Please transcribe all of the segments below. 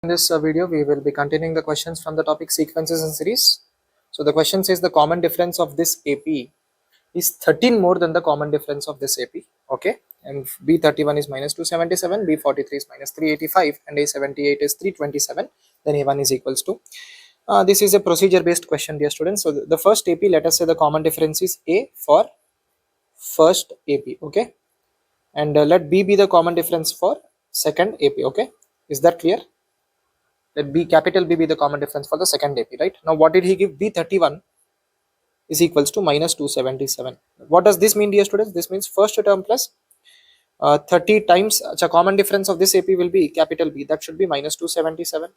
In this video, we will be continuing the questions from the topic sequences and series. So the question says the common difference of this AP is 13 more than the common difference of this AP. Okay, and B31 is minus 277, B43 is minus 385, and A78 is 327. Then A1 is equals to. This is a procedure based question, dear students. So the first AP, let us say the common difference is A for first AP. Okay, and let B be the common difference for second AP. Okay, is that clear? Let B, capital B be the common difference for the second AP, right? Now, what did he give? B31 is equals to minus 277. What does this mean, dear students? This means first term plus 30 times the common difference of this AP will be capital B. That should be minus 277.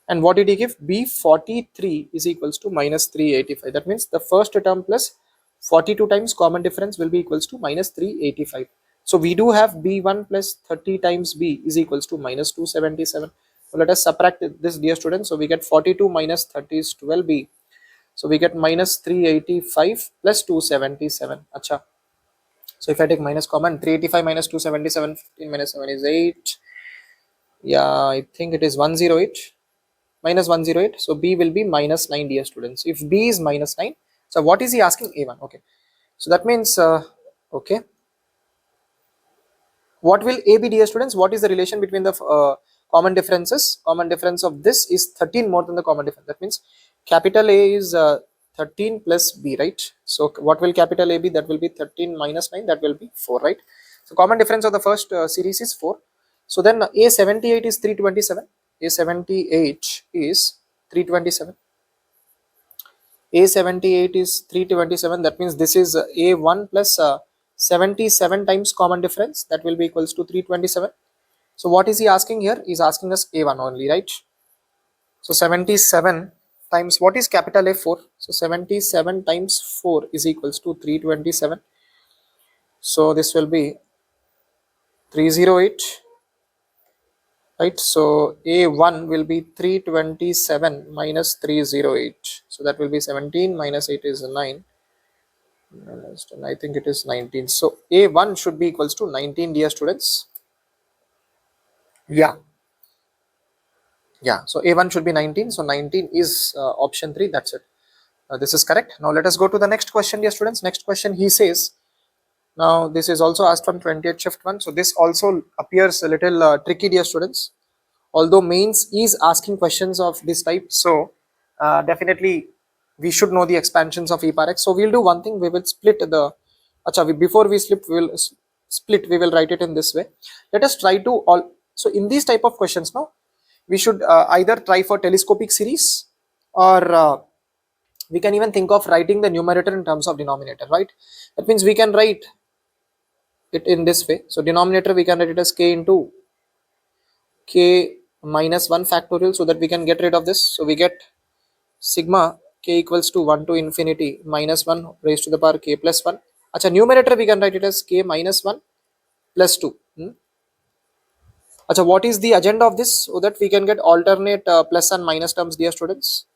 And what did he give? B43 is equals to minus 385. That means the first term plus 42 times common difference will be equals to minus 385. So we do have B1 plus 30 times B is equals to minus 277. So let us subtract this, dear students. So we get 42 minus 30 is 12B. So we get minus 385 plus 277. Acha. So if I take minus common, 385 minus 277, 15 minus 7 is 8. Yeah, I think it is 108. Minus 108. So B will be minus 9, dear students. If B is minus 9, so what is he asking? A1. Okay. So that means, okay. What will A be, dear students? What is the relation between the common differences? Common difference of this is 13 more than the common difference. That means capital A is 13 plus B, right? So what will capital A be? That will be 13 minus 9. That will be 4, right? So common difference of the first series is 4. So then A78 is 327. A78 is 327. A78 is 327. That means this is A1 plus 77 times common difference. That will be equals to 327. So what is he asking here? He's asking us A1 only, right? So 77 times, what is capital A? 4. So 77 times 4 is equals to 327. So this will be 308. Right, so A1 will be 327 minus 308. So that will be 17 minus 8 is 9. I think it is 19. So A1 should be equals to 19, dear students. Yeah. So A1 should be 19. So 19 is option 3. That's it. This is correct. Now let us go to the next question, dear students. Next question, he says, now this is also asked from 20th shift 1. So this also appears a little tricky, dear students. Although mains is asking questions of this type, so definitely we should know the expansions of e par x. So we'll do one thing, we will split the before we split, we will write it in this way. Let us try to all. So in these type of questions now, we should either try for telescopic series, or we can even think of writing the numerator in terms of denominator, right? That means we can write it in this way. So denominator we can write it as k into k minus 1 factorial, so that we can get rid of this. So we get sigma k equals to 1 to infinity minus 1 raised to the power k plus 1. Acha, numerator we can write it as k minus 1 plus 2. Acha, what is the agenda of this? So that we can get alternate plus and minus terms, dear students.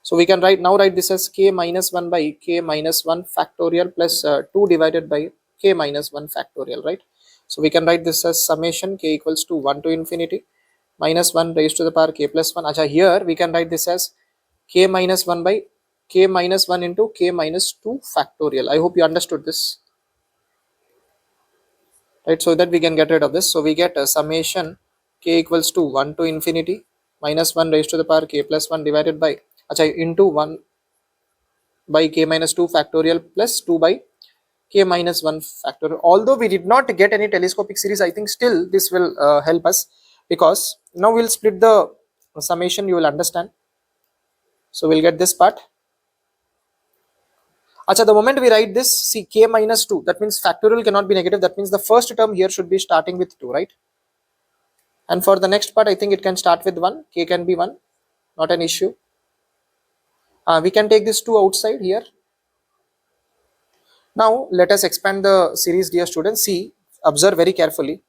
So we can write this as k minus 1 by k minus 1 factorial plus 2 divided by k minus 1 factorial, right? So we can write this as summation k equals to 1 to infinity minus 1 raised to the power k plus 1. Acha, here we can write this as k minus 1 by k minus 1 into k minus 2 factorial. I hope you understood this, right? So that we can get rid of this. So we get a summation k equals to 1 to infinity minus 1 raised to the power k plus 1 divided by into 1 by k minus 2 factorial plus 2 by k minus 1 factorial. Although we did not get any telescopic series, I think still this will help us, because now we'll split the summation, you will understand. So we'll get this part. Acha, the moment we write this, see k minus 2, that means factorial cannot be negative. That means the first term here should be starting with 2, right? And for the next part, I think it can start with 1. K can be 1, not an issue. We can take this 2 outside here. Now let us expand the series, dear students. See, observe very carefully.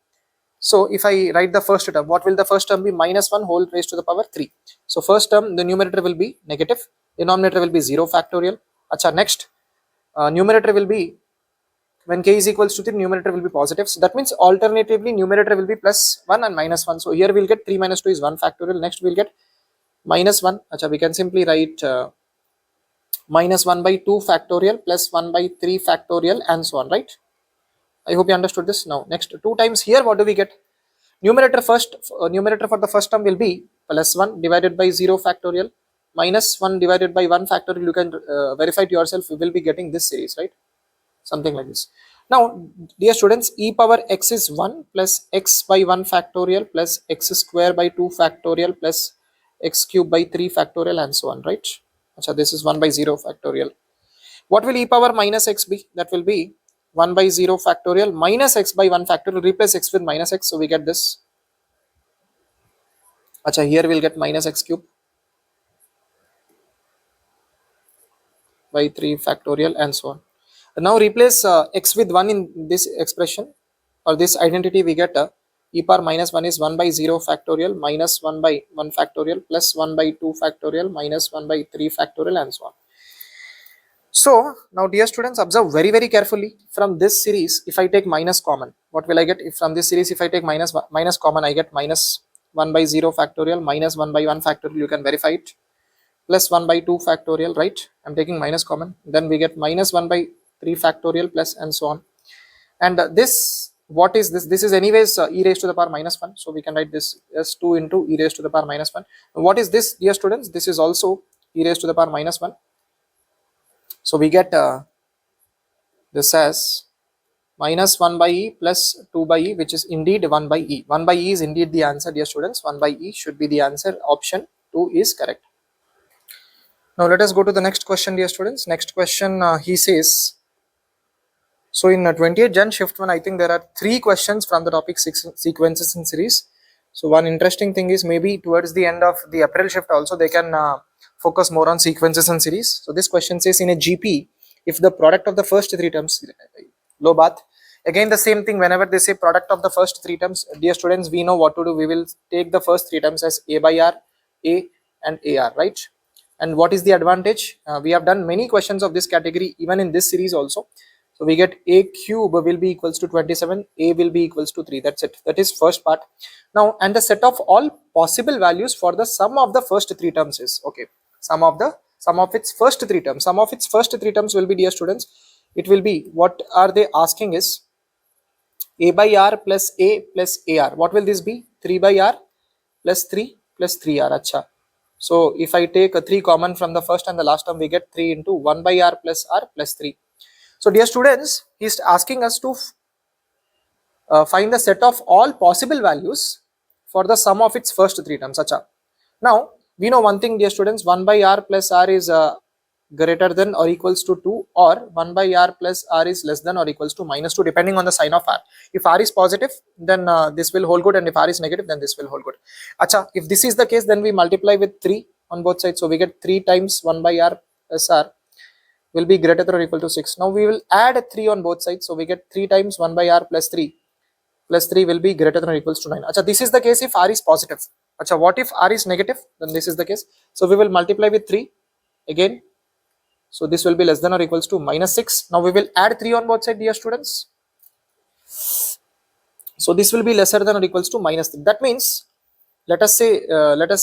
So if I write the first term, what will the first term be? Minus 1 whole raised to the power 3. So first term, the numerator will be negative, denominator will be 0 factorial. Acha, next numerator will be When k is equals to 3, numerator will be positive. So that means alternatively numerator will be plus 1 and minus 1. So here we'll get 3 minus 2 is 1 factorial. Next we'll get minus 1. Acha, we can simply write minus 1 by 2 factorial plus 1 by 3 factorial and so on, right? I hope you understood this. Now next 2 times here, what do we get? Numerator first, numerator for the first term will be plus 1 divided by 0 factorial minus 1 divided by 1 factorial. You can verify it yourself. You will be getting this series, right? Something like this. Now, dear students, e power x is 1 plus x by 1 factorial plus x square by 2 factorial plus x cube by 3 factorial and so on, right? So this is 1 by 0 factorial. What will e power minus x be? That will be 1 by 0 factorial minus x by 1 factorial. Replace x with minus x, so we get this. Acha, here we'll get minus x cube by 3 factorial and so on. Now replace x with 1 in this expression or this identity. We get e power minus 1 is 1 by 0 factorial minus 1 by 1 factorial plus 1 by 2 factorial minus 1 by 3 factorial and so on. So now dear students, observe very carefully. From this series, if I take minus common, what will I get? If from this series, if I take minus common, I get minus 1 by 0 factorial minus 1 by 1 factorial. You can verify it. Plus 1 by 2 factorial, right? I'm taking minus common. Then we get minus 1 by 3 factorial plus and so on. And this, what is this? This is anyways e raised to the power minus 1. So we can write this as 2 into e raised to the power minus 1. What is this, dear students? This is also e raised to the power minus 1. So we get this as minus 1 by e plus 2 by e, which is indeed 1 by e. 1 by e is indeed the answer, dear students. 1 by e should be the answer. Option 2 is correct. Now let us go to the next question, dear students. Next question, he says, so in 28 Jan shift 1, I think there are 3 questions from the topic sequences in series. So one interesting thing is maybe towards the end of the April shift also they can focus more on sequences and series. So this question says, in a GP, if the product of the first 3 terms, low bath, again the same thing, whenever they say product of the first 3 terms, dear students, we know what to do. We will take the first 3 terms as a by r, a and ar, right? And what is the advantage? We have done many questions of this category even in this series also. So we get a cube will be equals to 27, a will be equals to 3. That's it. That is first part. Now, and the set of all possible values for the sum of the first 3 terms is, okay, sum of its first 3 terms. Sum of its first 3 terms will be, dear students, it will be, what are they asking is a by r plus a plus ar. What will this be? 3 by r plus 3 plus 3r. Acha. So if I take a 3 common from the first and the last term, we get 3 into 1 by r plus 3. So dear students, he is asking us to find the set of all possible values for the sum of its first 3 terms. Acha. Now we know one thing, dear students, 1 by r plus r is greater than or equals to 2, or 1 by r plus r is less than or equals to minus 2, depending on the sign of r. If r is positive, then this will hold good, and if r is negative, then this will hold good. Acha, if this is the case, then we multiply with 3 on both sides. So we get 3 times 1 by r plus r will be greater than or equal to 6. Now we will add 3 on both sides. So we get 3 times 1 by r plus 3 will be greater than or equals to 9. Acha, this is the case if r is positive. Acha, what if r is negative? Then this is the case. So we will multiply with 3 again. So this will be less than or equals to minus 6. Now we will add 3 on both sides, dear students. So this will be lesser than or equals to minus 3. That means, let us say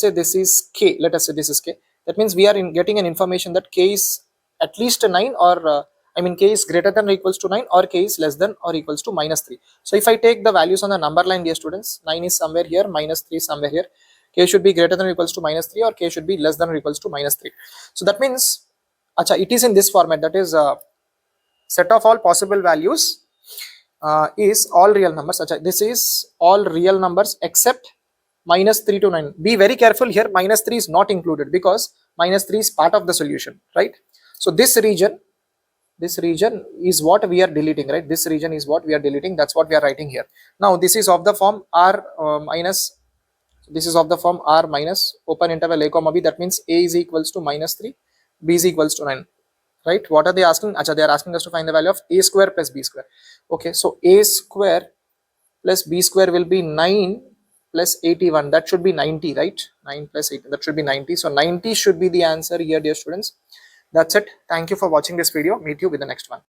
this is k. Let us say this is k. That means we are getting an information that k is at least a 9, or k is greater than or equals to 9, or k is less than or equals to minus 3. So if I take the values on the number line, dear students, 9 is somewhere here, minus 3 is somewhere here. K should be greater than or equals to minus 3, or k should be less than or equals to minus 3. So that means, acha, it is in this format, that is set of all possible values is all real numbers. Acha, this is all real numbers except minus 3 to 9. Be very careful here, minus 3 is not included because minus 3 is part of the solution, right? So this region is what we are deleting, right? This region is what we are deleting. That's what we are writing here. Now this is of the form r minus, this is of the form r minus open interval a comma b. That means a is equals to minus 3, b is equals to 9, right? What are they asking? Acha, they are asking us to find the value of a square plus b square. Okay, so a square plus b square will be 9 plus 81. That should be 90, right? 9 plus 8, that should be 90. So 90 should be the answer here, dear students. That's it. Thank you for watching this video. Meet you with the next one.